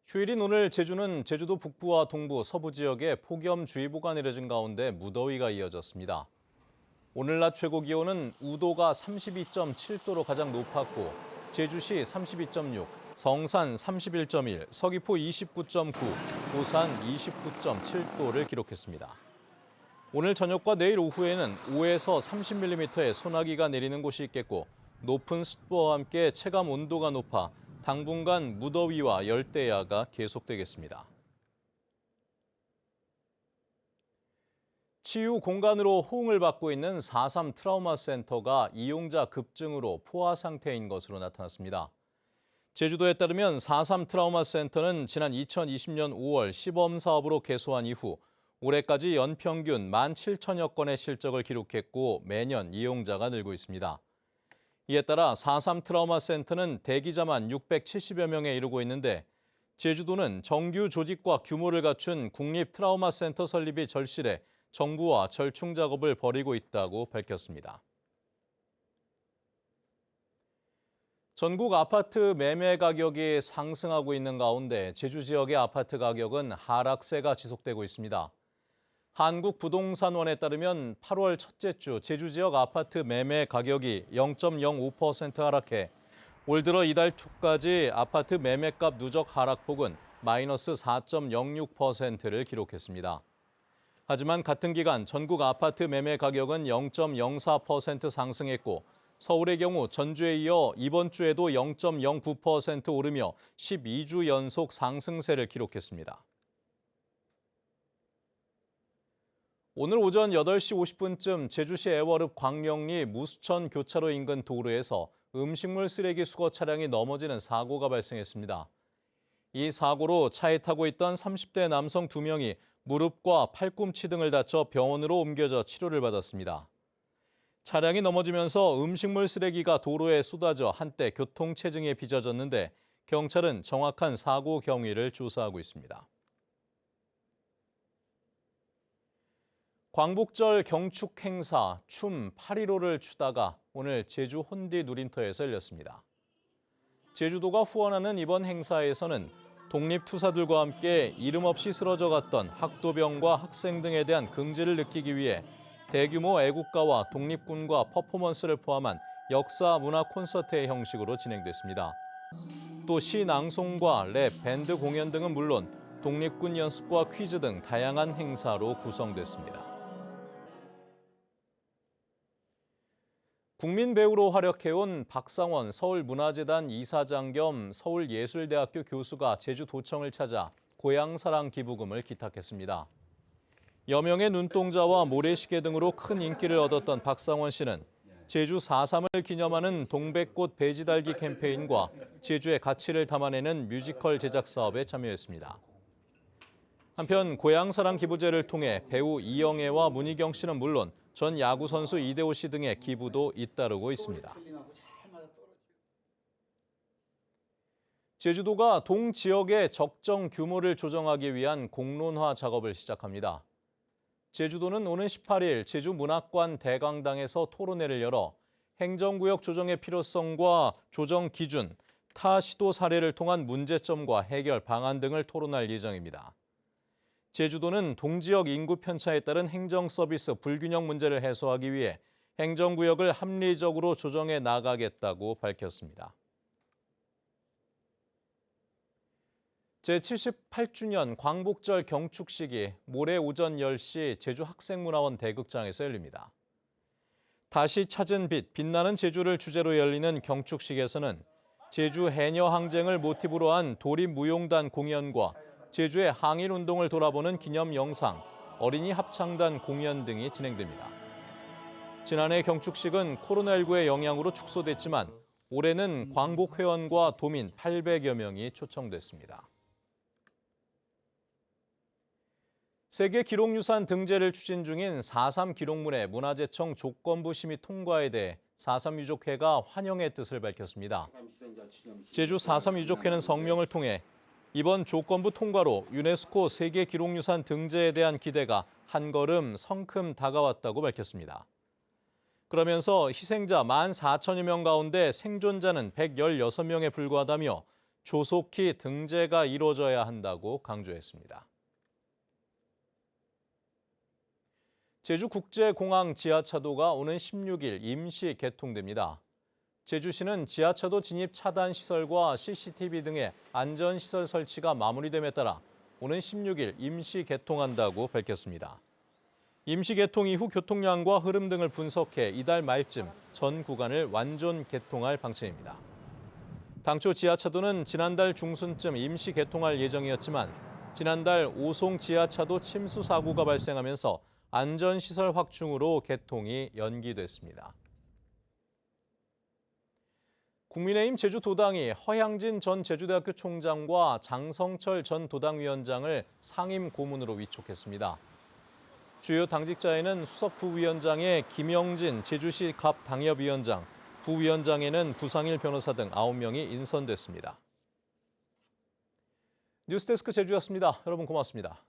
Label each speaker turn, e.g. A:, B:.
A: 휴일인 오늘 제주는 제주도 북부와 동부, 서부 지역에 폭염주의보가 내려진 가운데 무더위가 이어졌습니다. 오늘 낮 최고 기온은 우도가 32.7도로 가장 높았고 제주시 32.6, 성산 31.1, 서귀포 29.9, 부산 29.7도를 기록했습니다. 오늘 저녁과 내일 오후에는 5에서 30mm의 소나기가 내리는 곳이 있겠고 높은 습도와 함께 체감 온도가 높아 당분간 무더위와 열대야가 계속되겠습니다. 치유 공간으로 호응을 받고 있는 4.3 트라우마 센터가 이용자 급증으로 포화 상태인 것으로 나타났습니다. 제주도에 따르면 4.3 트라우마 센터는 지난 2020년 5월 시범 사업으로 개소한 이후 올해까지 연평균 17,000여 건의 실적을 기록했고 매년 이용자가 늘고 있습니다. 이에 따라 4.3 트라우마 센터는 대기자만 670여 명에 이르고 있는데 제주도는 정규 조직과 규모를 갖춘 국립 트라우마 센터 설립이 절실해 정부와 절충 작업을 벌이고 있다고 밝혔습니다. 전국 아파트 매매 가격이 상승하고 있는 가운데 제주 지역의 아파트 가격은 하락세가 지속되고 있습니다. 한국부동산원에 따르면 8월 첫째 주 제주 지역 아파트 매매 가격이 0.05% 하락해 올 들어 이달 초까지 아파트 매매값 누적 하락폭은 마이너스 4.06%를 기록했습니다. 하지만 같은 기간 전국 아파트 매매 가격은 0.04% 상승했고 서울의 경우 전주에 이어 이번 주에도 0.09% 오르며 12주 연속 상승세를 기록했습니다. 오늘 오전 8시 50분쯤 제주시 애월읍 광령리 무수천 교차로 인근 도로에서 음식물 쓰레기 수거 차량이 넘어지는 사고가 발생했습니다. 이 사고로 차에 타고 있던 30대 남성 2명이 무릎과 팔꿈치 등을 다쳐 병원으로 옮겨져 치료를 받았습니다. 차량이 넘어지면서 음식물 쓰레기가 도로에 쏟아져 한때 교통체증에 빚어졌는데 경찰은 정확한 사고 경위를 조사하고 있습니다. 광복절 경축 행사 춤 8.15를 추다가 오늘 제주 혼디 누림터에서 열렸습니다. 제주도가 후원하는 이번 행사에서는 독립투사들과 함께 이름 없이 쓰러져 갔던 학도병과 학생 등에 대한 긍지를 느끼기 위해 대규모 애국가와 독립군과 퍼포먼스를 포함한 역사 문화 콘서트의 형식으로 진행됐습니다. 또 시 낭송과 랩, 밴드 공연 등은 물론 독립군 연습과 퀴즈 등 다양한 행사로 구성됐습니다. 국민배우로 활약해온 박상원 서울문화재단 이사장 겸 서울예술대학교 교수가 제주도청을 찾아 고향사랑 기부금을 기탁했습니다. 여명의 눈동자와 모래시계 등으로 큰 인기를 얻었던 박상원 씨는 제주 4.3을 기념하는 동백꽃 배지 달기 캠페인과 제주의 가치를 담아내는 뮤지컬 제작 사업에 참여했습니다. 한편 고향사랑 기부제를 통해 배우 이영애와 문희경 씨는 물론 전 야구선수 이대호 씨 등의 기부도 잇따르고 있습니다. 제주도가 동지역의 적정 규모를 조정하기 위한 공론화 작업을 시작합니다. 제주도는 오는 18일 제주문학관 대강당에서 토론회를 열어 행정구역 조정의 필요성과 조정 기준, 타 시도 사례를 통한 문제점과 해결 방안 등을 토론할 예정입니다. 제주도는 동지역 인구 편차에 따른 행정 서비스 불균형 문제를 해소하기 위해 행정구역을 합리적으로 조정해 나가겠다고 밝혔습니다. 제78주년 광복절 경축식이 모레 오전 10시 제주학생문화원 대극장에서 열립니다. 다시 찾은 빛, 빛나는 제주를 주제로 열리는 경축식에서는 제주 해녀 항쟁을 모티브로 한 도립무용단 공연과 제주의 항일운동을 돌아보는 기념 영상, 어린이 합창단 공연 등이 진행됩니다. 지난해 경축식은 코로나19의 영향으로 축소됐지만 올해는 광복회원과 도민 800여 명이 초청됐습니다. 세계 기록유산 등재를 추진 중인 4.3 기록물의 문화재청 조건부 심의 통과에 대해 4.3 유족회가 환영의 뜻을 밝혔습니다. 제주 4.3 유족회는 성명을 통해 이번 조건부 통과로 유네스코 세계 기록유산 등재에 대한 기대가 한 걸음 성큼 다가왔다고 밝혔습니다. 그러면서 희생자 14,000여 명 가운데 생존자는 116명에 불과하다며 조속히 등재가 이루어져야 한다고 강조했습니다. 제주국제공항 지하차도가 오는 16일 임시 개통됩니다. 제주시는 지하차도 진입 차단 시설과 CCTV 등의 안전시설 설치가 마무리됨에 따라 오는 16일 임시 개통한다고 밝혔습니다. 임시 개통 이후 교통량과 흐름 등을 분석해 이달 말쯤 전 구간을 완전 개통할 방침입니다. 당초 지하차도는 지난달 중순쯤 임시 개통할 예정이었지만 지난달 오송 지하차도 침수 사고가 발생하면서 안전시설 확충으로 개통이 연기됐습니다. 국민의힘 제주도당이 허향진 전 제주대학교 총장과 장성철 전 도당위원장을 상임 고문으로 위촉했습니다. 주요 당직자에는 수석 부위원장에 김영진 제주시 갑 당협위원장, 부위원장에는 부상일 변호사 등 9명이 인선됐습니다. 뉴스데스크 제주였습니다. 여러분 고맙습니다.